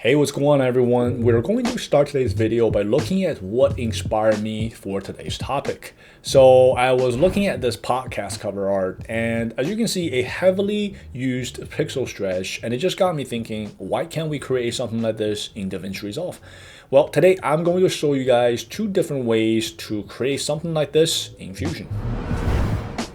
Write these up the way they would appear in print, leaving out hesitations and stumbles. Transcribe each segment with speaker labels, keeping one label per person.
Speaker 1: Hey, what's going on everyone? We're going to start today's video by looking at what inspired me for today's topic. So I was looking at this podcast cover art and as you can see, a heavily used pixel stretch, and it just got me thinking, why can't we create something like this in DaVinci Resolve? Well, today I'm going to show you guys two different ways to create something like this in Fusion.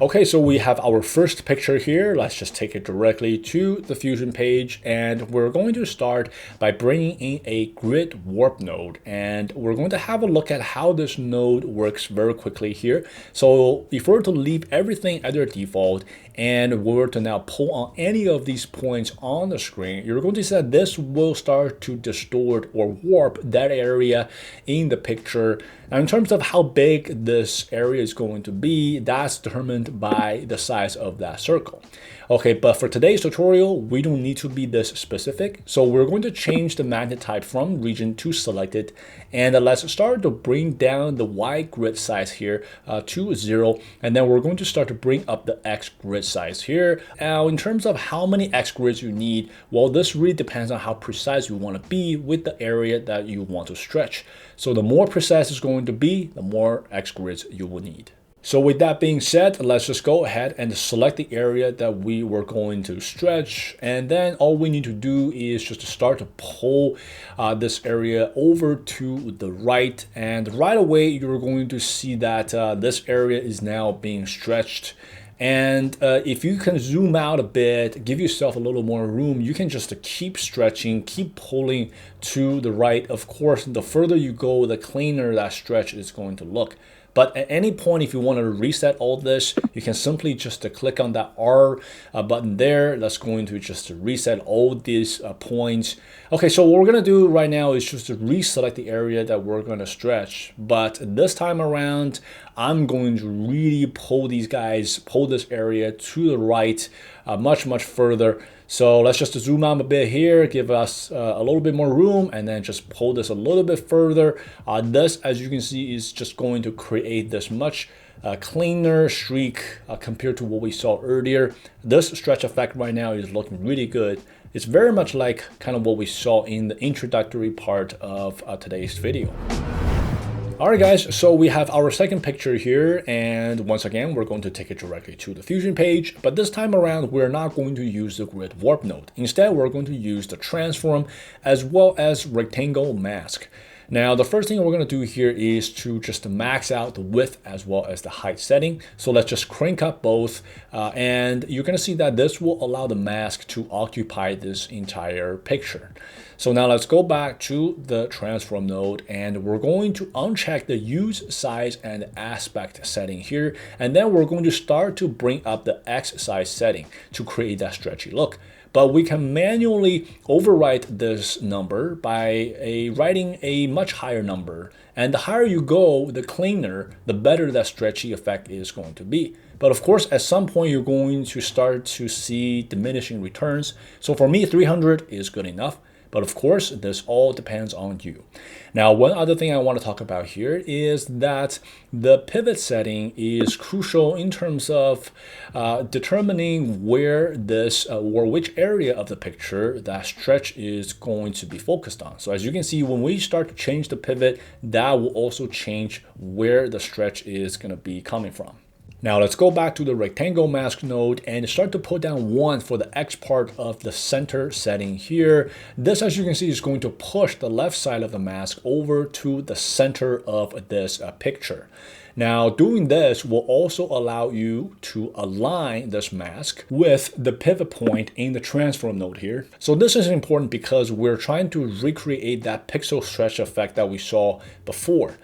Speaker 1: Okay, so we have our first picture here. Let's just take it directly to the Fusion page, and we're going to start by bringing in a grid warp node, and we're going to have a look at how this node works very quickly here. So if we were to leave everything at their default and we were to now pull on any of these points on the screen, you're going to see that this will start to distort or warp that area in the picture. Now, in terms of how big this area is going to be, that's determined by the size of that circle. Okay, but for today's tutorial, we don't need to be this specific. So we're going to change the magnet type from region to selected. And let's start to bring down the Y grid size here to 0. And then we're going to start to bring up the X grid size here. Now, in terms of how many X grids you need, well, this really depends on how precise you want to be with the area that you want to stretch. So the more precise it's going to be, the more X grids you will need. So with that being said, let's just go ahead and select the area that we were going to stretch. And then all we need to do is just to start to pull this area over to the right. And right away, you're going to see that this area is now being stretched. And if you can zoom out a bit, give yourself a little more room, you can just keep stretching, keep pulling to the right. Of course, the further you go, the cleaner that stretch is going to look. But at any point, if you want to reset all this, you can simply just click on that R button there. That's going to just reset all these points. Okay, so what we're going to do right now is just to reselect the area that we're going to stretch. But this time around, I'm going to really pull this area to the right much further. So let's just zoom out a bit here, give us a little bit more room, and then just pull this a little bit further. This, as you can see, is just going to create this much cleaner streak compared to what we saw earlier. This stretch effect right now is looking really good. It's very much like kind of what we saw in the introductory part of today's video. Alright guys, so we have our second picture here, and once again we're going to take it directly to the Fusion page, but this time around we're not going to use the grid warp node. Instead, we're going to use the transform as well as rectangle mask. Now, the first thing we're going to do here is to just max out the width as well as the height setting. So let's just crank up both, and you're going to see that this will allow the mask to occupy this entire picture. So now let's go back to the transform node, and we're going to uncheck the use size and aspect setting here. And then we're going to start to bring up the X size setting to create that stretchy look. But we can manually overwrite this number by writing a much higher number. And the higher you go, the cleaner, the better that stretchy effect is going to be. But of course, at some point, you're going to start to see diminishing returns. So for me, 300 is good enough. But of course, this all depends on you. Now, one other thing I want to talk about here is that the pivot setting is crucial in terms of determining where this or which area of the picture that stretch is going to be focused on. So as you can see, when we start to change the pivot, that will also change where the stretch is going to be coming from. Now let's go back to the rectangle mask node and start to put down 1 for the X part of the center setting here. This, as you can see, is going to push the left side of the mask over to the center of this picture. Now, doing this will also allow you to align this mask with the pivot point in the transform node here. So this is important because we're trying to recreate that pixel stretch effect that we saw before.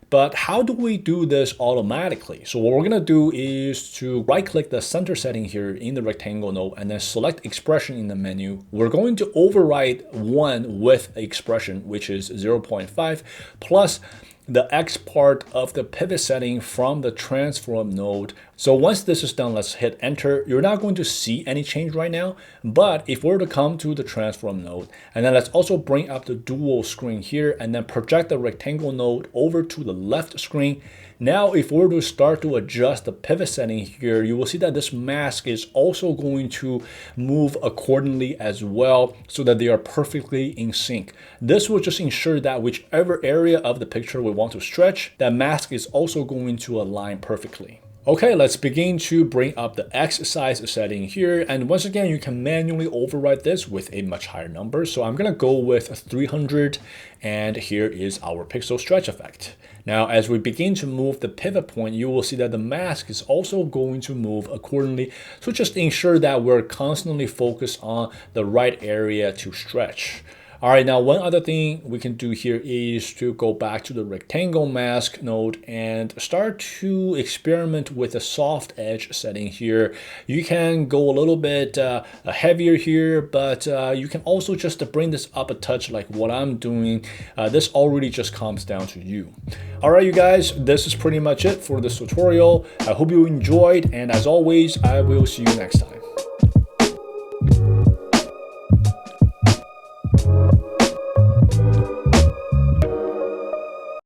Speaker 1: But how do we do this automatically? So what we're going to do is to right-click the center setting here in the rectangle node and then select expression in the menu. We're going to override 1 with expression, which is 0.5, plus the X part of the pivot setting from the transform node. So once this is done, let's hit enter. You're not going to see any change right now, but if we were to come to the transform node, and then let's also bring up the dual screen here and then project the rectangle node over to the left screen. Now, if we were to start to adjust the pivot setting here, you will see that this mask is also going to move accordingly as well so that they are perfectly in sync. This will just ensure that whichever area of the picture we want to stretch, that mask is also going to align perfectly. Okay, let's begin to bring up the X size setting here. And once again, you can manually override this with a much higher number. So I'm gonna go with 300, and here is our pixel stretch effect. Now, as we begin to move the pivot point, you will see that the mask is also going to move accordingly. So just ensure that we're constantly focused on the right area to stretch. All right, now one other thing we can do here is to go back to the rectangle mask node and start to experiment with a soft edge setting here. You can go a little bit heavier here, but you can also just bring this up a touch like what I'm doing. This already just comes down to you. All right, you guys, this is pretty much it for this tutorial. I hope you enjoyed, and as always, I will see you next time.